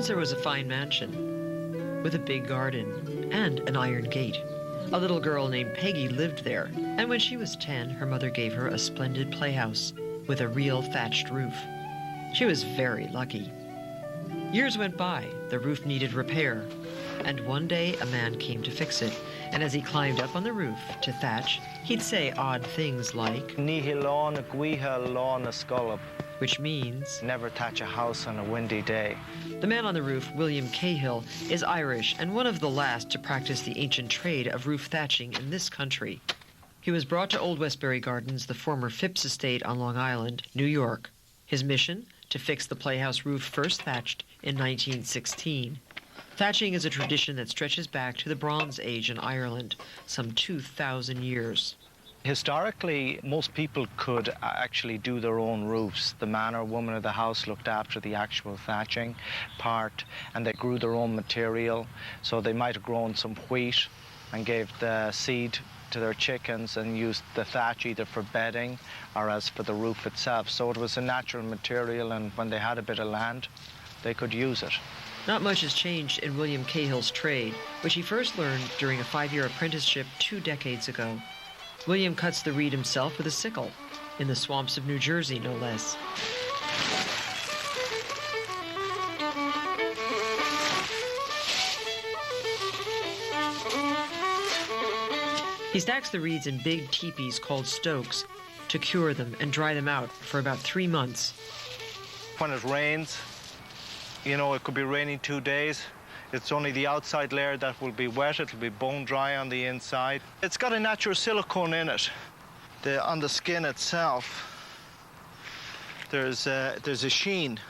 Once there was a fine mansion with a big garden and an iron gate. A little girl named Peggy lived there, and when she was 10, her mother gave her a splendid playhouse with a real thatched roof. She was very lucky. Years went by, the roof needed repair, and one day a man came to fix it, and as he climbed up on the roof to thatch, he'd say odd things like, Nihil lawn a guiha lawn a scollop, which means, never thatch a house on a windy day. The man on the roof, William Cahill, is Irish and one of the last to practice the ancient trade of roof thatching in this country. He was brought to Old Westbury Gardens, the former Phipps estate on Long Island, New York. His mission? To fix the playhouse roof first thatched in 1916. Thatching is a tradition that stretches back to the Bronze Age in Ireland, some 2,000 years. Historically, most people could actually do their own roofs. The man or woman of the house looked after the actual thatching part, and they grew their own material. So they might have grown some wheat and gave the seed to their chickens and used the thatch either for bedding or as for the roof itself. So it was a natural material, and when they had a bit of land, they could use it. Not much has changed in William Cahill's trade, which he first learned during a 5-year apprenticeship 2 decades ago. William cuts the reed himself with a sickle, in the swamps of New Jersey, no less. He stacks the reeds in big teepees called stokes to cure them and dry them out for about 3 months. When it rains, you know, it could be raining 2 days. It's only the outside layer that will be wet. It'll be bone dry on the inside. It's got a natural silicone in it. On the skin itself, there's a sheen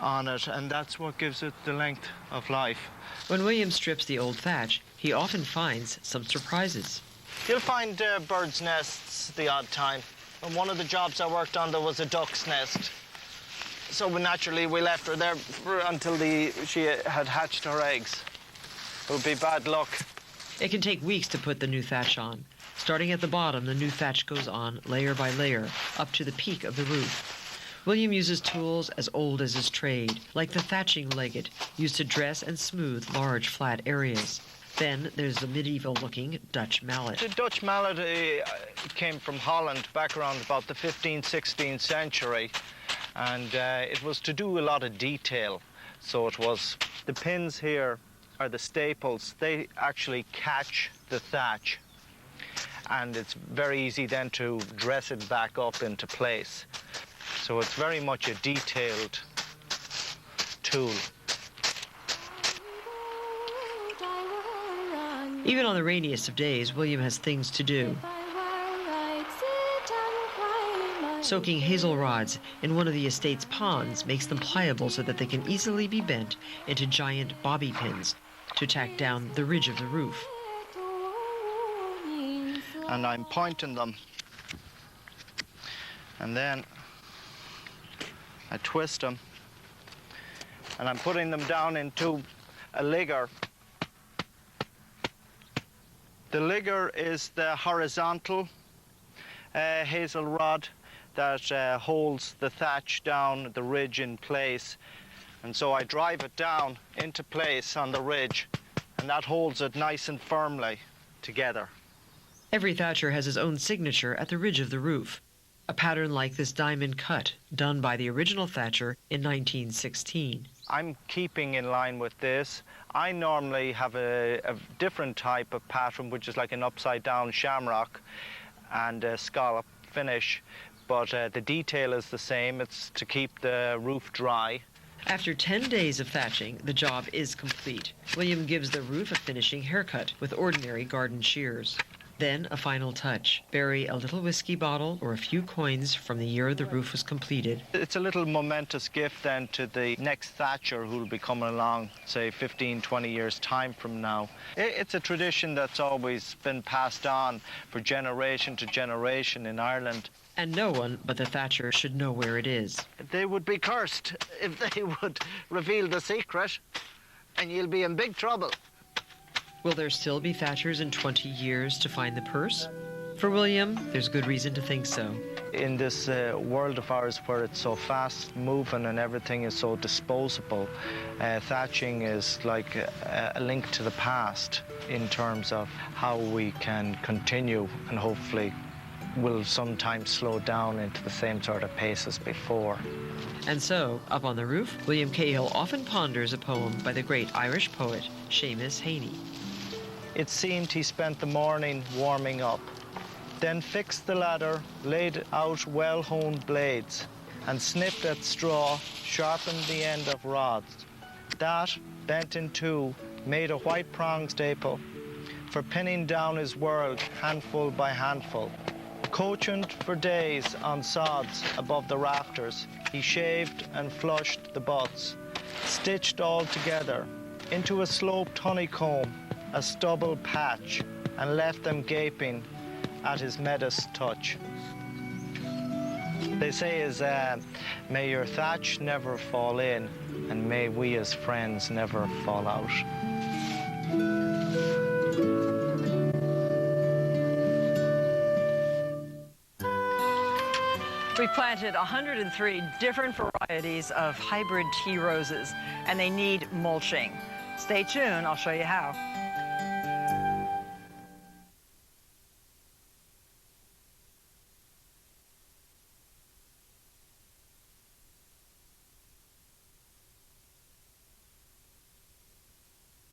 on it, and that's what gives it the length of life. When William strips the old thatch, he often finds some surprises. You'll find birds' nests the odd time. On one of the jobs I worked on, there was a duck's nest. So naturally, we left her there until she had hatched her eggs. It would be bad luck. It can take weeks to put the new thatch on. Starting at the bottom, the new thatch goes on layer by layer, up to the peak of the roof. William uses tools as old as his trade, like the thatching legget, used to dress and smooth large flat areas. Then there's the medieval-looking Dutch mallet. The Dutch mallet came from Holland back around about the 15th, 16th century. And it was to do a lot of detail. So it was, the pins here are the staples. They actually catch the thatch. And it's very easy then to dress it back up into place. So it's very much a detailed tool. Even on the rainiest of days, William has things to do. Soaking hazel rods in one of the estate's ponds makes them pliable so that they can easily be bent into giant bobby pins to tack down the ridge of the roof. And I'm pointing them. And then I twist them. And I'm putting them down into a ligger. The ligger is the horizontal hazel rod that holds the thatch down the ridge in place. And so I drive it down into place on the ridge, and that holds it nice and firmly together. Every thatcher has his own signature at the ridge of the roof, a pattern like this diamond cut done by the original thatcher in 1916. I'm keeping in line with this. I normally have a different type of pattern, which is like an upside-down shamrock and a scallop finish. But the detail is the same. It's to keep the roof dry. After 10 days of thatching, the job is complete. William gives the roof a finishing haircut with ordinary garden shears. Then a final touch. Bury a little whiskey bottle or a few coins from the year the roof was completed. It's a little momentous gift then to the next thatcher who will be coming along, say 15, 20 years time from now. It's a tradition that's always been passed on for generation to generation in Ireland. And no one but the thatcher should know where it is. They would be cursed if they would reveal the secret, and you'll be in big trouble. Will there still be thatchers in 20 years to find the purse? For William, there's good reason to think so. In this world of ours where it's so fast moving and everything is so disposable, thatching is like a link to the past in terms of how we can continue and hopefully will sometimes slow down into the same sort of pace as before. And so, up on the roof, William Cahill often ponders a poem by the great Irish poet Seamus Heaney. It seemed he spent the morning warming up, then fixed the ladder, laid out well-honed blades, and snipped at straw, sharpened the end of rods. That, bent in two, made a white prong staple for pinning down his world handful by handful. Coachant for days on sods above the rafters, he shaved and flushed the butts, stitched all together into a sloped honeycomb, a stubble patch, and left them gaping at his menace touch. They say is, may your thatch never fall in, and may we as friends never fall out. We planted 103 different varieties of hybrid tea roses, and they need mulching. Stay tuned, I'll show you how.